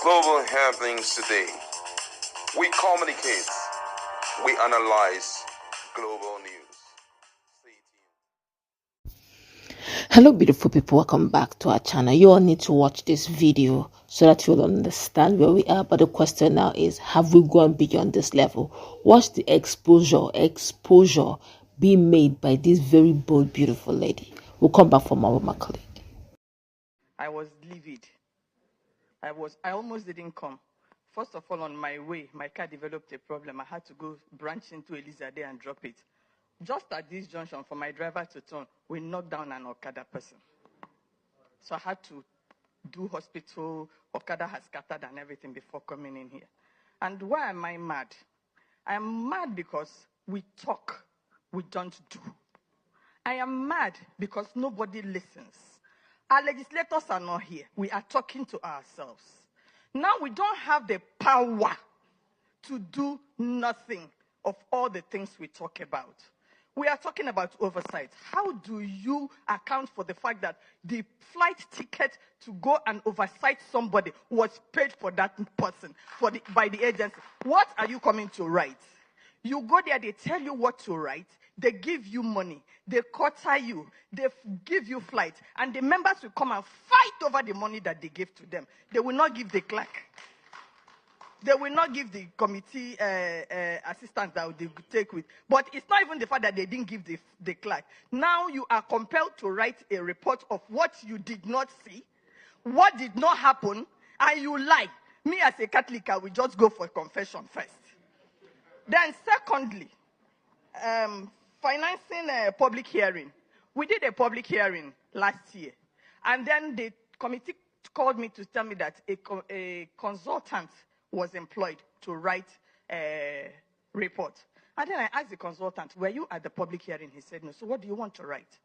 global happenings today. We communicate, we analyze global news. Stay tuned. Hello beautiful people, welcome back to our channel. You all need to watch this video so that you'll understand where we are. But the question now is, have we gone beyond this level? What's the exposure being made by this very bold, beautiful lady? We'll come back for more with my colleague. I was livid. I almost didn't come. First of all, on my way, my car developed a problem. I had to go branch into Elizade and drop it. Just at this junction, for my driver to turn, we knocked down an Okada person. So I had to do hospital. Okada has scattered and everything before coming in here. And why am I mad? I am mad because we talk, we don't do. I am mad because nobody listens. Our legislators are not here. We are talking to ourselves. Now we don't have the power to do nothing of all the things we talk about. We are talking about oversight. How do you account for the fact that the flight ticket to go and oversight somebody was paid for that person by the agency? What are you coming to write? You go there, they tell you what to write, they give you money, they quarter you, they give you flight, and the members will come and fight over the money that they gave to them. They will not give the clerk. They will not give the committee assistant that they take with. But it's not even the fact that they didn't give the clerk. Now you are compelled to write a report of what you did not see, what did not happen, and you lie. Me as a Catholic, I will just go for confession first. Then secondly, financing a public hearing. We did a public hearing last year. And then the committee called me to tell me that a consultant was employed to write a report. And then I asked the consultant, were you at the public hearing? He said, no. So what do you want to write?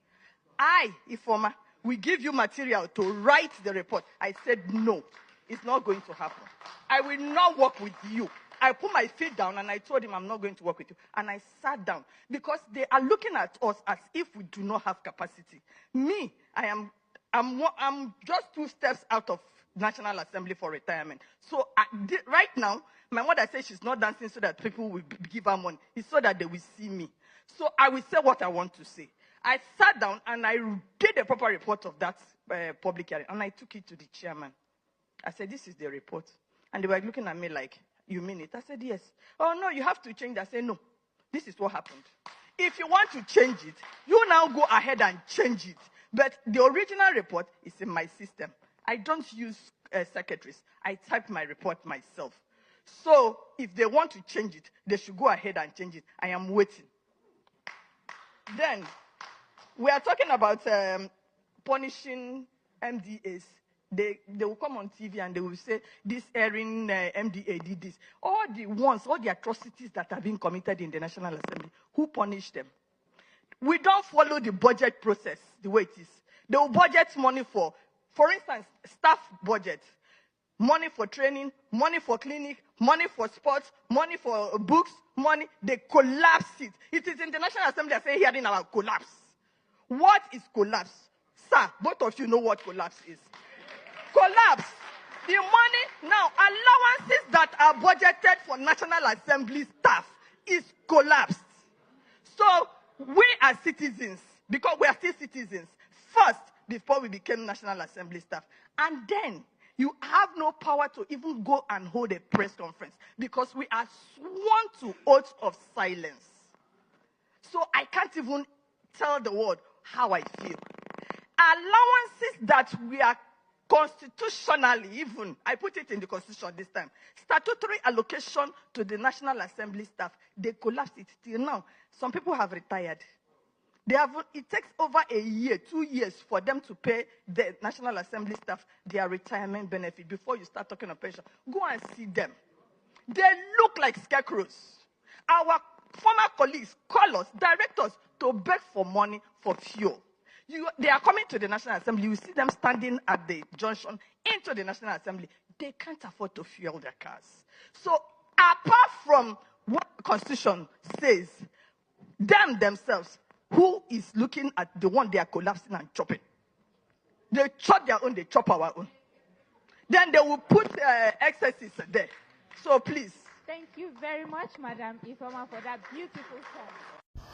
Ifoma, we give you material to write the report. I said, no, it's not going to happen. I will not work with you. I put my feet down and I told him I'm not going to work with you. And I sat down because they are looking at us as if we do not have capacity. Me, I'm just 2 steps out of National Assembly for retirement. So right now, my mother says she's not dancing so that people will give her money. It's so that they will see me. So I will say what I want to say. I sat down and I did a proper report of that public hearing. And I took it to the chairman. I said, this is the report. And they were looking at me like, you mean it? I said, yes. Oh, no, you have to change. I said, no, this is what happened. If you want to change it, you now go ahead and change it. But the original report is in my system. I don't use secretaries. I type my report myself. So if they want to change it, they should go ahead and change it. I am waiting. Then we are talking about punishing MDAs. They will come on TV and they will say, this erring MDA did this. All the atrocities that have been committed in the National Assembly, who punished them? We don't follow the budget process the way it is. They will budget money for instance, staff budget, money for training, money for clinic, money for sports, money for books, money. They collapse it. It is in the National Assembly I say hearing about collapse. What is collapse? Sir, both of you know what collapse is. Collapse. The money, now, allowances that are budgeted for National Assembly staff is collapsed. So, we as citizens, because we are still citizens, first, before we became National Assembly staff, and then you have no power to even go and hold a press conference because we are sworn to oath of silence. So, I can't even tell the world how I feel. Allowances that we are constitutionally, even, I put it in the Constitution this time, statutory allocation to the National Assembly staff, they collapsed it till now. Some people have retired. It takes over a year, 2 years for them to pay the National Assembly staff their retirement benefit before you start talking of pension. Go and see them. They look like scarecrows. Our former colleagues call us, direct us to beg for money for fuel. They are coming to the National Assembly. You see them standing at the junction into the National Assembly. They can't afford to fuel their cars. So apart from what the Constitution says, themselves, who is looking at the one they are collapsing and chopping? They chop their own, they chop our own. then they will put excesses there. So please. Thank you very much, Madam Ifoma, for that beautiful song.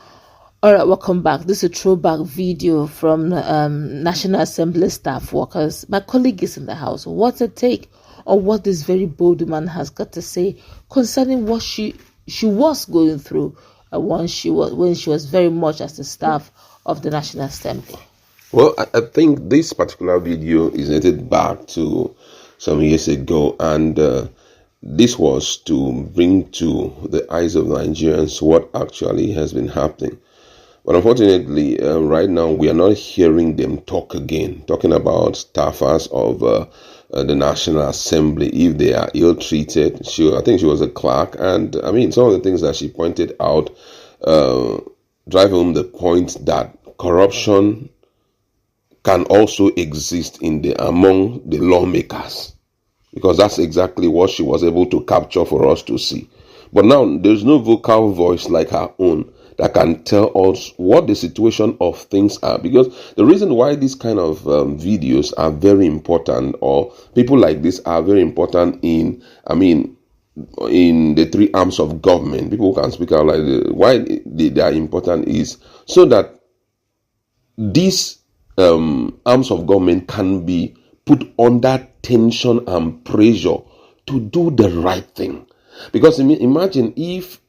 All right, welcome back. This is a throwback video from National Assembly staff workers. My colleague is in the house. What's a take on what this very bold woman has got to say concerning what she was going through when she was very much as the staff of the National Assembly? Well, I think this particular video is dated back to some years ago, and this was to bring to the eyes of Nigerians what actually has been happening. But unfortunately, right now, we are not hearing them talk again, talking about staffers of the National Assembly, if they are ill-treated. I think she was a clerk, and I mean, some of the things that she pointed out drive home the point that corruption can also exist among the lawmakers, because that's exactly what she was able to capture for us to see. But now there's no vocal voice like her own that can tell us what the situation of things are, because the reason why these kind of videos are very important, or people like this are very important in the three arms of government, people who can speak out like why they are important is so that these arms of government can be put under tension and pressure to do the right thing. Because imagine if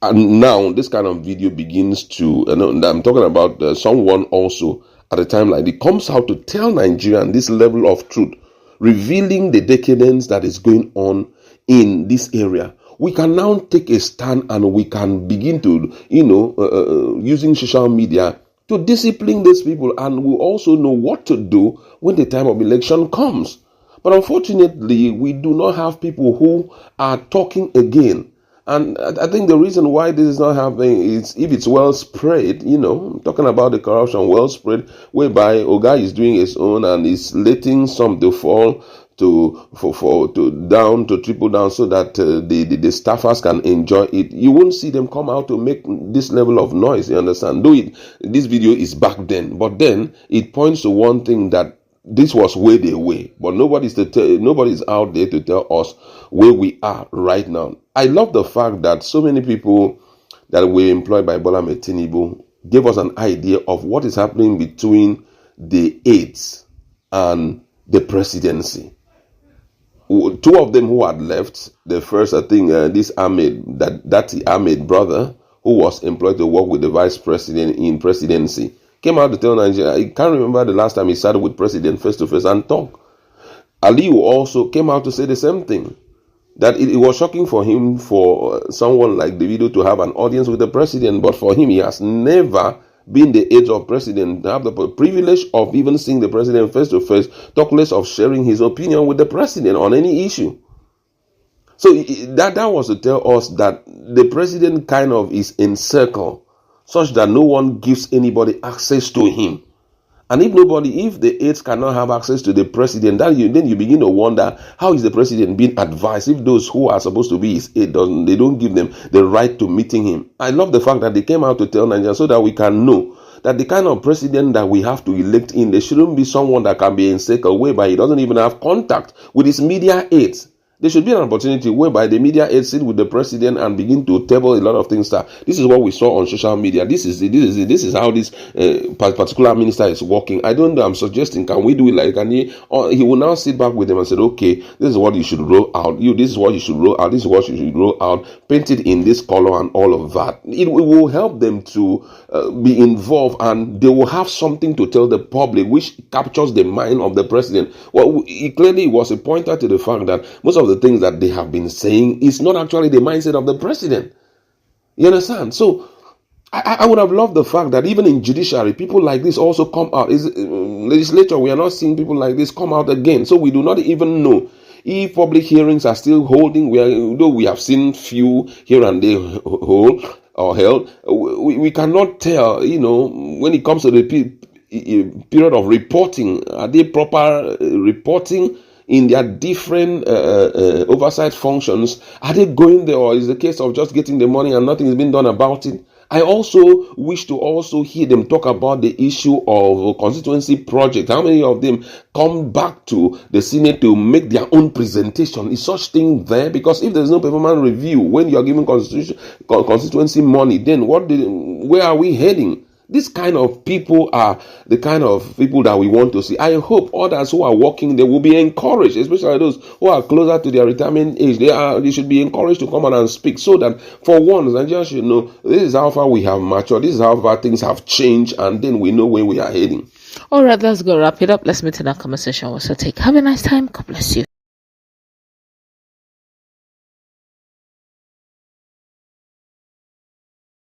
now this kind of video begins to, I'm talking about someone also at a time like it comes out to tell Nigerian this level of truth, revealing the decadence that is going on in this area. We can now take a stand and we can begin to, using social media to discipline these people, and we'll also know what to do when the time of election comes. But unfortunately, we do not have people who are talking again. And I think the reason why this is not happening is if it's well spread, talking about the corruption well spread, whereby Oga is doing his own and is letting some to fall to triple down so that the staffers can enjoy it. You won't see them come out to make this level of noise, you understand? This video is back then, but then it points to one thing, that this was way the way, but nobody's out there to tell us where we are right now. I love the fact that so many people that were employed by Bola Tinubu gave us an idea of what is happening between the aides and the presidency. Two of them who had left, the first, I think, this Ahmed brother, who was employed to work with the vice president in presidency, came out to tell Nigeria. I can't remember the last time he sat with president face to face and talk. Aliyu also came out to say the same thing, that it was shocking for him, for someone like Davido, to have an audience with the president, but for him, he has never been the age of president, to have the privilege of even seeing the president face to face, talk less of sharing his opinion with the president on any issue. So that was to tell us that the president kind of is encircled, such that no one gives anybody access to him. And if the aides cannot have access to the president, then you begin to wonder, how is the president being advised if those who are supposed to be his aide, they don't give them the right to meeting him? I love the fact that they came out to tell Nigeria so that we can know that the kind of president that we have to elect in, there shouldn't be someone that can be encircled, whereby he doesn't even have contact with his media aides. There should be an opportunity whereby the media aides sit with the president and begin to table a lot of things. This is what we saw on social media. This is how this particular minister is working. I don't know. I'm suggesting, can we do it like? He will now sit back with them and say, okay, this is what you should roll out. This is what you should roll out. This is what you should roll out. Paint it in this color and all of that. It will help them to be involved, and they will have something to tell the public, which captures the mind of the president. Well, it clearly was a pointer to the fact that most of the things that they have been saying is not actually the mindset of the president. You understand? So I would have loved the fact that even in judiciary, people like this also come out. Legislature, we are not seeing people like this come out again. So we do not even know if public hearings are still holding. Though we have seen few here and there held, we cannot tell, when it comes to the period of reporting, are they proper reporting in their different oversight functions? Are they going there, or is it a case of just getting the money and nothing is being done about it? I also wish to also hear them talk about the issue of constituency projects. How many of them come back to the Senate to make their own presentation? Is such thing there? Because if there's no performance review when you are giving constituency money, then where are we heading? These kind of people are the kind of people that we want to see. I hope others who are working, they will be encouraged, especially those who are closer to their retirement age. They should be encouraged to come out and speak, so that for once, Nigerians should know this is how far we have matured, this is how far things have changed, and then we know where we are heading. All right, let's go wrap it up. Let's meet in our conversation. So have a nice time. God bless you.